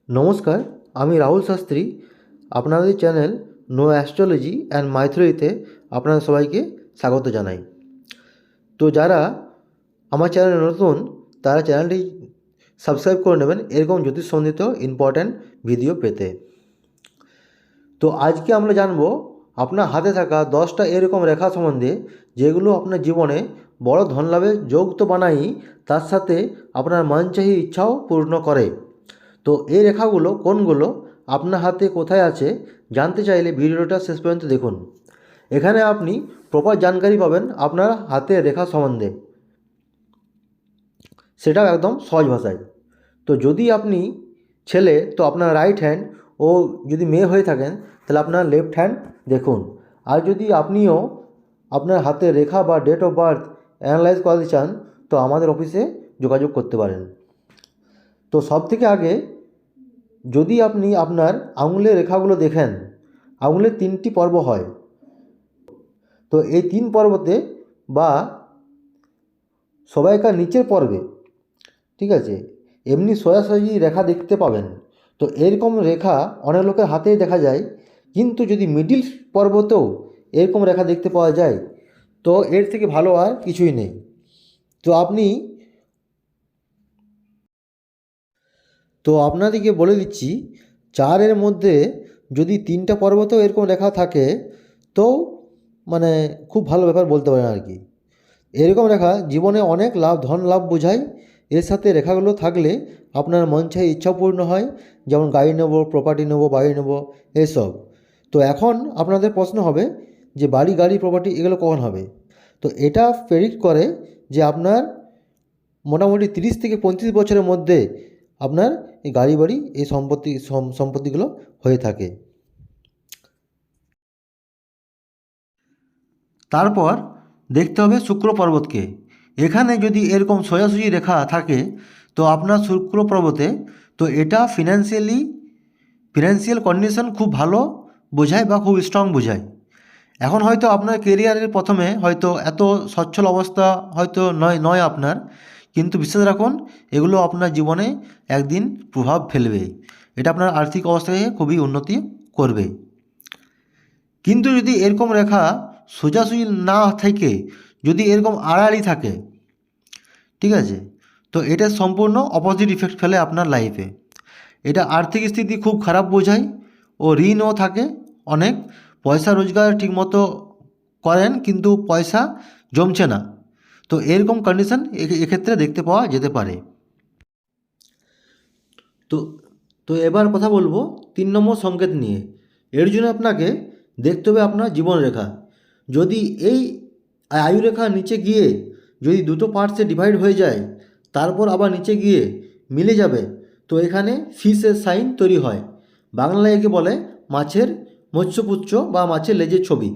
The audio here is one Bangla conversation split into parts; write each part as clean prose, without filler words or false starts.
নমস্কার, আমি রাহুল শাস্ত্রী। আপনাদের চ্যানেল নো অ্যাস্ট্রোলজি অ্যান্ড মাইথোলজিতে আপনাদের সবাইকে স্বাগত জানাই। তো যারা আমার চ্যানেলে নতুন তারা চ্যানেলটি সাবস্ক্রাইব করে নেবেন এরকম জ্যোতিষ সম্বন্ধিত ইম্পর্ট্যান্ট ভিডিও পেতে। তো আজকে আমরা জানব আপনার হাতে থাকা 10টা এরকম রেখা সম্বন্ধে, যেগুলো আপনার জীবনে বড় ধনলাভের যোগ তো বানাই, তার সাথে আপনার মনচাহি ইচ্ছাও পূর্ণ করে। তো এই রেখাগুলো কোনগুলো, আপনার হাতে কোথায় আছে, জানতে চাইলে ভিডিওটা শেষ পর্যন্ত দেখুন। এখানে আপনি প্রপার জানকারি পাবেন আপনার হাতের রেখা সম্বন্ধে, সেটাও একদম সহজ ভাষায়। তো যদি আপনি ছেলে তো আপনার রাইট হ্যান্ড, ও যদি মেয়ে হয়ে থাকেন তাহলে আপনার লেফট হ্যান্ড দেখুন। আর যদি আপনিও আপনার হাতের রেখা বা ডেট অফ বার্থ অ্যানালাইজ করাতে চান তো আমাদের অফিসে যোগাযোগ করতে পারেন। তো সব থেকে আগে যদি আপনি আপনার আঙুলের রেখাগুলো দেখেন, আঙুলের 3টি পর্ব হয়। তো এই 3 পর্বতে বা সবাইকার নিচের পর্বে, ঠিক আছে, এমনি সোজাসুজি রেখা দেখতে পাবেন। তো এরকম রেখা অনেক লোকের হাতেই দেখা যায়, কিন্তু যদি মিডিল পর্বতেও এরকম রেখা দেখতে পাওয়া যায় তো এর থেকে ভালো আর কিছুই নেই। তো আপনাদেরকে বলে দিচ্ছি, 4-এর মধ্যে যদি 3টা পর্বতেও এরকম রেখা থাকে তো মানে খুব ভালো ব্যাপার বলতে পারেন আর কি। এরকম রেখা জীবনে অনেক লাভ, ধন লাভ বোঝায়। এর সাথে রেখাগুলো থাকলে আপনার মন চাই ইচ্ছা পূর্ণ হয়, যেমন গাড়ি নেব, প্রপার্টি নেব, বাড়ি নেব, এসব। তো এখন আপনাদের প্রশ্ন হবে যে বাড়ি, গাড়ি, প্রপার্টি এগুলো কখন হবে। তো এটা প্রেডিক্ট করে যে আপনার মোটামুটি 30 থেকে 35 বছরের মধ্যে আপনার এই গাড়ি, বাড়ি, এই সম্পত্তিগুলো হয়ে থাকে। তারপর দেখতে হবে শুক্র পর্বতকে। এখানে যদি এরকম সোজাসুজি রেখা থাকে তো আপনার শুক্র পর্বতে, তো এটা ফিনান্সিয়াল কন্ডিশন খুব ভালো বোঝায় বা খুব স্ট্রং বোঝায়। এখন হয়তো আপনার কেরিয়ারের প্রথমে হয়তো এত সচ্ছল অবস্থা হয়তো নয় আপনার, কিন্তু বিশ্বাস রাখুন এগুলো আপনার জীবনে একদিন প্রভাব ফেলবে। এটা আপনার আর্থিক অবস্থাকে খুবই উন্নতি করবে। কিন্তু যদি এরকম রেখা সোজাসুজি না থেকে যদি এরকম আড়াআড়ি থাকে, ঠিক আছে, তো এটা সম্পূর্ণ অপোজিট ইফেক্ট ফেলে আপনার লাইফে। এটা আর্থিক স্থিতি খুব খারাপ বোঝায়, ও ঋণও থাকে অনেক। পয়সা রোজগার ঠিকমতো করেন কিন্তু পয়সা জমছে না। তো এরকম কন্ডিশন এক্ষেত্রে দেখতে পাওয়া যেতে পারে। তো তো এবার কথা বলবো 3 নম্বর সংকেত নিয়ে। এর জন্য আপনাকে দেখতে হবে আপনার জীবনরেখা। যদি এই আয়ুরেখার নিচে গিয়ে যদি দুটো পার্টসে ডিভাইড হয়ে যায়, তারপর আবার নিচে গিয়ে মিলে যাবে, তো এখানে ফিশের সাইন তৈরি হয়। বাংলায় একে বলে মাছের মৎস্যপুচ্ছ বা মাছের লেজের ছবি।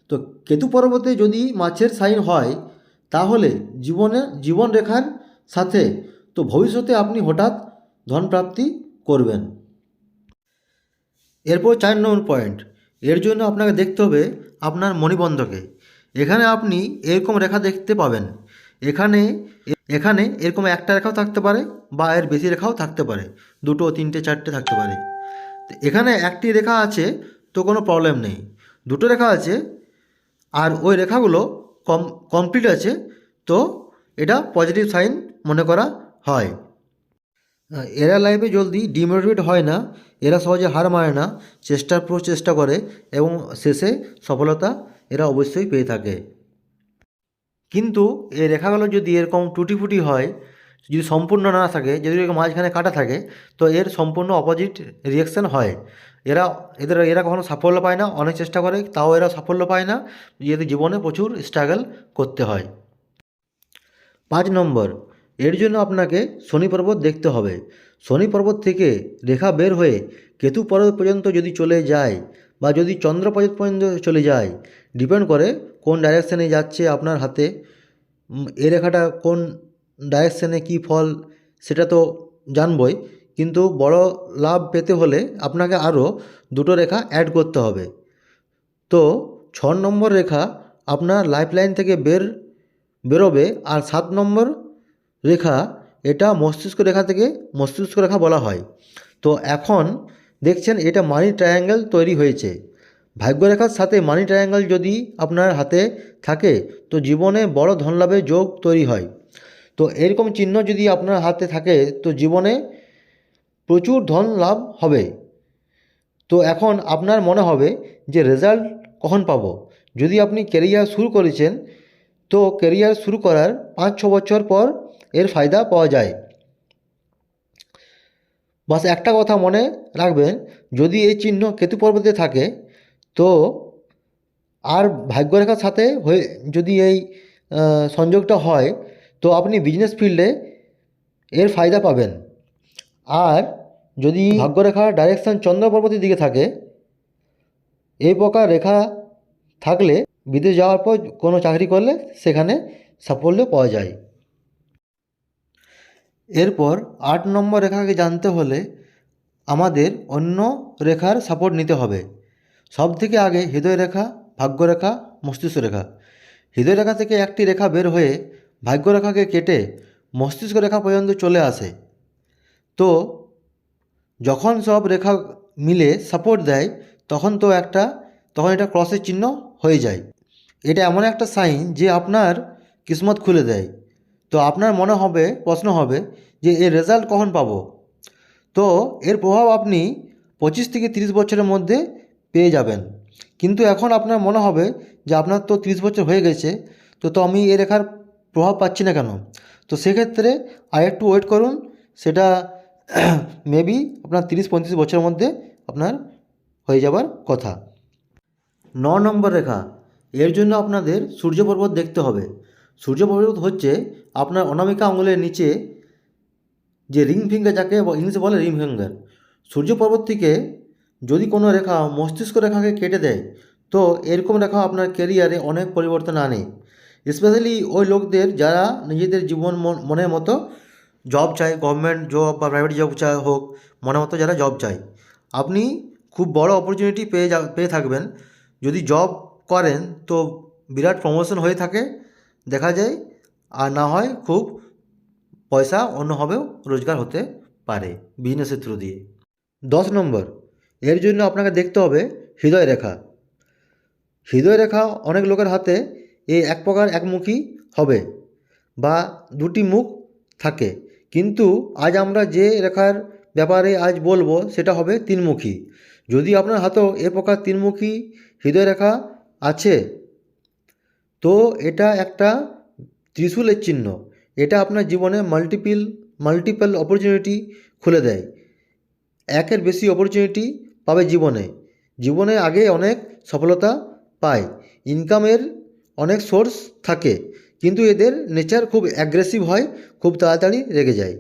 তো কেতু পর্বতে যদি মাছের সাইন হয় তাহলে জীবনরেখার সাথে তো ভবিষ্যতে আপনি হঠাৎ ধনপ্রাপ্তি করবেন। এরপর 4 নম্বর পয়েন্ট, এর জন্য আপনাকে দেখতে হবে আপনার মণিবন্ধকে। এখানে আপনি এরকম রেখা দেখতে পাবেন। এখানে এখানে এরকম একটা রেখাও থাকতে পারে বা এর বেশি রেখাও থাকতে পারে, 2, 3, 4 থাকতে পারে। তো এখানে একটি রেখা আছে তো কোনো প্রবলেম নেই, 2টো রেখা আছে আর ওই রেখাগুলো কমপ্লিট আছে, তো এটা পজিটিভ সাইন মনে করা হয়। এরা লাইফে জলদি ডিমোটিভেট হয় না, এরা সহজে হার মানে না, চেষ্টার পর চেষ্টা করে এবং শেষে সফলতা এরা অবশ্যই পেয়ে থাকে। কিন্তু এই রেখাগুলো যদি এরকম টুটি ফুটি হয়, যদি সম্পূর্ণ না থাকে, যদি এরকম মাঝখানে কাটা থাকে, তো এর সম্পূর্ণ অপোজিট রিয়াকশান হয়। এরা কখনো সাফল্য পায় না, অনেক চেষ্টা করে তাও এরা সাফল্য পায় না, যেহেতু জীবনে প্রচুর স্ট্রাগল করতে হয়। 5 নম্বর, এর জন্য আপনাকে শনি পর্বত দেখতে হবে। শনি পর্বত থেকে রেখা বের হয়ে কেতু পর্বত পর্যন্ত যদি চলে যায় বা যদি চন্দ্র পর্বত পর্যন্ত চলে যায়, ডিপেন্ড করে কোন ডাইরেকশানে যাচ্ছে আপনার হাতে। এই রেখাটা কোন ডাইরেকশানে কী ফল সেটা তো জানবই, কিন্তু বড় লাভ পেতে হলে আপনাকে আরও 2টো রেখা অ্যাড করতে হবে। তো 6 নম্বর রেখা আপনার লাইফলাইন থেকে বেরোবে। আর 7 নম্বর রেখা, এটা মস্তিষ্ক রেখা থেকে মস্তিষ্ক রেখা বলা হয়। তো এখন দেখছেন এটা মানি ট্রায়াঙ্গেল তৈরি হয়েছে। ভাগ্যরেখার সাথে মানি ট্রায়াঙ্গেল যদি আপনার হাতে থাকে তো জীবনে বড় ধনলাভের যোগ তৈরি হয়। তো এরকম চিহ্ন যদি আপনার হাতে থাকে তো জীবনে প্রচুর ধন লাভ হবে। তো এখন আপনার মনে হবে যে রেজাল্ট কখন পাবো। যদি আপনি কেরিয়ার শুরু করেছেন তো কেরিয়ার শুরু করার 5-6 বছর পর এর ফায়দা পাওয়া যায়। বাস একটা কথা মনে রাখবেন, যদি এই চিহ্ন কেতু পর্বতে থাকে তো আর ভাগ্যরেখার সাথে হয়ে যদি এই সংযোগটা হয় তো আপনি বিজনেস ফিল্ডে এর ফায়দা পাবেন। আর যদি ভাগ্যরেখার ডাইরেকশন চন্দ্র পর্বতের দিকে থাকে, এই প্রকার রেখা থাকলে বিদেশ যাওয়ার পর কোনো চাকরি করলে সেখানে সাফল্য পাওয়া যায়। এরপর 8 নম্বর রেখাকে জানতে হলে আমাদের অন্য রেখার সাপোর্ট নিতে হবে। সব থেকে আগে হৃদয় রেখা, ভাগ্যরেখা, মস্তিষ্ক রেখা। হৃদয় রেখা থেকে একটি রেখা বের হয়ে ভাগ্যরেখাকে কেটে মস্তিষ্ক রেখা পর্যন্ত চলে আসে। তো যখন সব রেখা মিলে সাপোর্ট দেয় তখন এটা ক্রসের চিহ্ন হয়ে যায়। এটা এমন একটা সাইন যে আপনার কিসমত খুলে দেয়। তো আপনার প্রশ্ন হবে যে এর রেজাল্ট কখন পাবো। তো এর প্রভাব আপনি 25 থেকে 30 বছরের মধ্যে পেয়ে যাবেন। কিন্তু এখন আপনার মনে হবে যে আপনার তো 30 বছর হয়ে গেছে, তো আমি এ রেখার প্রভাব পাচ্ছি না কেন। তো সেক্ষেত্রে আর একটু ওয়েট করুন, সেটা মেবি আপনার 30-35 বছরের মধ্যে আপনার হয়ে যাবার কথা। 9 নম্বর রেখা, এর জন্য আপনাদের সূর্য পর্বত দেখতে হবে। সূর্য পর্বত হচ্ছে আপনার অনামিকা আঙুলের নিচে যে রিং ফিঙ্গার, যাকে ইংলিশে বলে রিং ফিঙ্গার। সূর্য পর্বত থেকে যদি কোনো রেখা মস্তিষ্ক রেখাকে কেটে দেয় তো এরকম রেখা আপনার ক্যারিয়ারে অনেক পরিবর্তন আনে। স্পেশালি ওই লোকদের যারা নিজেদের জীবন মনের মতো জব চায়, গভর্নমেন্ট জব বা প্রাইভেট জব হোক, মনের মতো যারা জব চায়, আপনি খুব বড় অপরচুনিটি পেয়ে থাকবেন। যদি জব করেন তো বিরাট প্রমোশন হয়ে থাকে দেখা যায়, আর না হয় খুব পয়সা অন্যভাবেও রোজগার হতে পারে বিজনেসের থ্রু দিয়ে। 10 নম্বর, এর জন্য আপনাকে দেখতে হবে হৃদয় রেখা। হৃদয় রেখা অনেক লোকের হাতে এক প্রকার একমুখী হবে বা দুটি মুখ থাকে, কিন্তু আজ আমরা যে রেখার ব্যাপারে আজ বলবো সেটা হবে তিনমুখী। যদি আপনার হাতেও এ প্রকার তিনমুখী হৃদয় রেখা আছে তো এটা একটা ত্রিশূলের চিহ্ন। এটা আপনার জীবনে মাল্টিপল অপরচুনিটি খুলে দেয়। একের বেশি অপরচুনিটি পাবে জীবনে আগে অনেক সফলতা পায়, ইনকামের অনেক সোর্স থাকে, কিন্তু এদের নেচার খুব অ্যাগ্রেসিভ হয়, খুব তাড়াতাড়ি রেগে যায়।